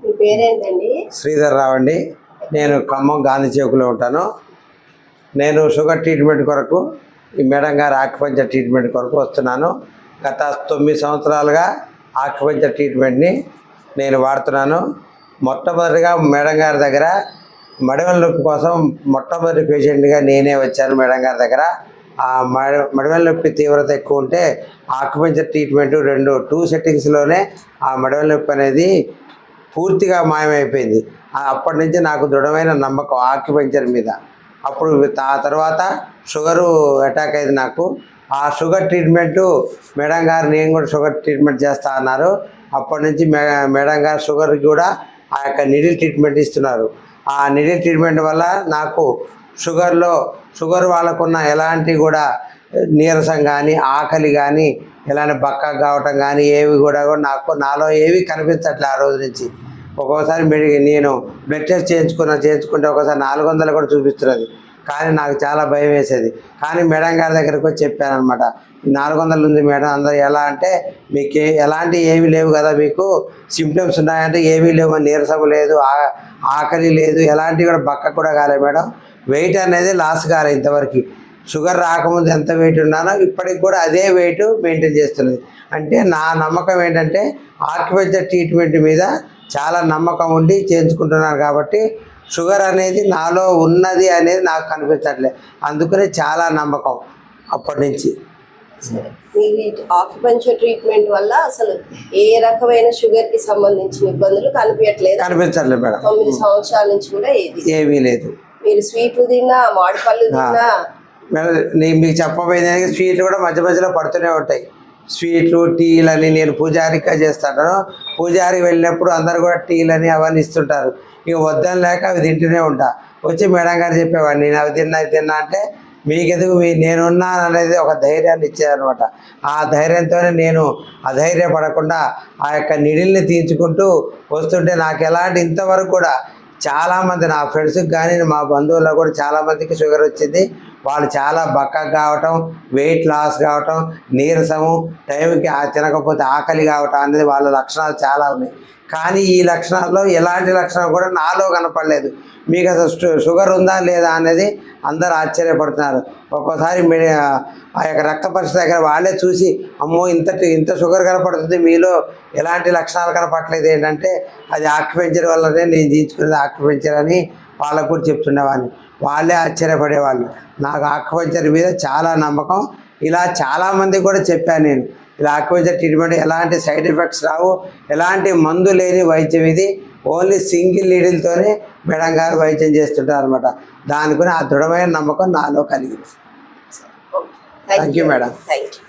మీ పేరేంటండి? శ్రీధర్ రావు అండి. నేను ఖమ్మం గాంధీ చౌక్లో ఉంటాను. నేను షుగర్ ట్రీట్మెంట్ కొరకు ఈ మేడం గారి ఆక్యుపంచర్ ట్రీట్మెంట్ కొరకు వస్తున్నాను. గత 9 సంవత్సరాలుగా ఆక్యుపంచర్ ట్రీట్మెంట్ని నేను వాడుతున్నాను. మొట్టమొదటిగా మేడం గారి దగ్గర మడివెల నొప్పి కోసం మొట్టమొదటి పేషెంట్గా నేనే వచ్చాను మేడం గారి దగ్గర. ఆ మడివెల నొప్పి తీవ్రత ఎక్కువ ఉంటే ఆక్యుపంచర్ ట్రీట్మెంట్ 2 సెట్టింగ్స్లోనే ఆ మడివెల నొప్పి అనేది పూర్తిగా మాయమైపోయింది. అప్పటి నుంచి నాకు దృఢమైన నమ్మకం ఆక్యుపంచర్ మీద. అప్పుడు ఆ తర్వాత షుగరు అటాక్ అయింది నాకు. ఆ షుగర్ ట్రీట్మెంటు మేడం గారు నేను కూడా షుగర్ ట్రీట్మెంట్ చేస్తా అన్నారు. అప్పటి నుంచి మేడం గారు షుగర్కి కూడా ఆ యొక్క నిడిల్ ట్రీట్మెంట్ ఇస్తున్నారు. ఆ నిడిల్ ట్రీట్మెంట్ వల్ల నాకు షుగర్ వాళ్ళకున్న ఎలాంటి కూడా నీరసం కానీ ఆకలి కానీ ఎలాంటి బక్క కావటం కానీ ఏవి కూడా నాలో ఏవి కనిపించట్లే. ఆ రోజు నుంచి ఒక్కోసారి నేను బ్లడ్ టెస్ట్ చేయించుకుంటే ఒకసారి 400 కూడా చూపిస్తున్నది. కానీ నాకు చాలా భయం వేసేది. కానీ మేడం గారి దగ్గరకు వచ్చి చెప్పాను అనమాట, 400 ఉంది మేడం. అందరూ ఎలా అంటే మీకు ఎలాంటి ఏమీ లేవు కదా, మీకు సిమ్టమ్స్ ఉన్నాయంటే ఏమీ లేవు, నీరసం లేదు, ఆకలి లేదు, ఎలాంటివి కూడా బక్క కూడా కాలేదు మేడం. వెయిట్ అనేది లాస్ కాలే ఇంతవరకు. షుగర్ రాకముందు ఎంత వెయిట్ ఉన్నానో ఇప్పటికి కూడా అదే వెయిట్ మెయింటైన్ చేస్తున్నది. అంటే నా నమ్మకం ఏంటంటే ఆక్యుపంచర్ ట్రీట్మెంట్ మీద చాలా నమ్మకం ఉండి చేయించుకుంటున్నాను కాబట్టి షుగర్ అనేది నాలో ఉన్నది అనేది నాకు కనిపించట్లేదు. అందుకనే చాలా నమ్మకం అప్పటి నుంచి. ఆక్యుపంచర్ ట్రీట్మెంట్ వల్ల అసలు ఏ రకమైన షుగర్ కి సంబంధించిన ఇబ్బందులు కనిపించట్లేదు మేడం. 9 సంవత్సరాల నుంచి కూడా ఏమీ లేదు. మీరు స్వీట్లు తిన్నా, మామిడిపళ్ళు తిన్నా నేను మీకు చెప్పబోయేది స్వీట్లు కూడా మధ్య మధ్యలో పడుతూనే ఉంటాయి. స్వీట్లు టీలని నేను పూజారిగా చేస్తాను. పూజారికి వెళ్ళినప్పుడు అందరు కూడా టీలని అవన్నీ ఇస్తుంటారు. ఇక వద్దని లేక అవి తింటూనే ఉంటా. వచ్చి మేడం గారు చెప్పేవాడిని, నేను అవి తిన్నా అంటే మీకెందుకు నేనున్నా అనేది ఒక ధైర్యాన్ని ఇచ్చేదనమాట. ఆ ధైర్యంతోనే నేను అధైర్యపడకుండా ఆ యొక్క నిడిల్ని తీర్చుకుంటూ వస్తుంటే నాకు ఎలాంటి ఇంతవరకు కూడా చాలామంది నా ఫ్రెండ్స్కి కానీ మా బంధువులకు కూడా చాలామందికి షుగర్ వచ్చింది. వాళ్ళు చాలా బక్కగా కావటం, వెయిట్ లాస్ కావటం, నీరసము, టైంకి తినకపోతే ఆకలి కావటం అనేది వాళ్ళ లక్షణాలు చాలా ఉన్నాయి. కానీ ఈ లక్షణాల్లో ఎలాంటి లక్షణం కూడా నాలో కనపడలేదు. మీకు అసలు షుగర్ ఉందా లేదా అనేది అందరూ ఆశ్చర్యపడుతున్నారు. ఒక్కోసారి ఆ యొక్క రక్త పరీక్ష దగ్గర వాళ్ళే చూసి అమ్మో ఇంత షుగర్ కనపడుతుంది, మీలో ఎలాంటి లక్షణాలు కనపడలేదు ఏంటంటే అది ఆక్యుపంచర్ వల్లనే నేను తీయించుకునేది ఆక్యుపంచర్ అని వాళ్ళకు కూడా చెప్తుండేవాడిని. వాళ్ళే ఆశ్చర్యపడేవాళ్ళు. నాకు ఆక్యుపంచర్ మీద చాలా నమ్మకం. ఇలా చాలామంది కూడా చెప్పాను నేను, ఇలా ఆక్యుపంచర్ ట్రీట్మెంట్ ఎలాంటి సైడ్ ఎఫెక్ట్స్ రావు, ఎలాంటి మందు లేని వైద్యం ఇది. ఓన్లీ సింగిల్ నీడిల్తోనే మేడం గారు వైద్యం చేస్తుంటారు అనమాట. దానికి ఆ దృఢమైన నమ్మకం నాలో కలిగింది. Thank you madam. Thank you.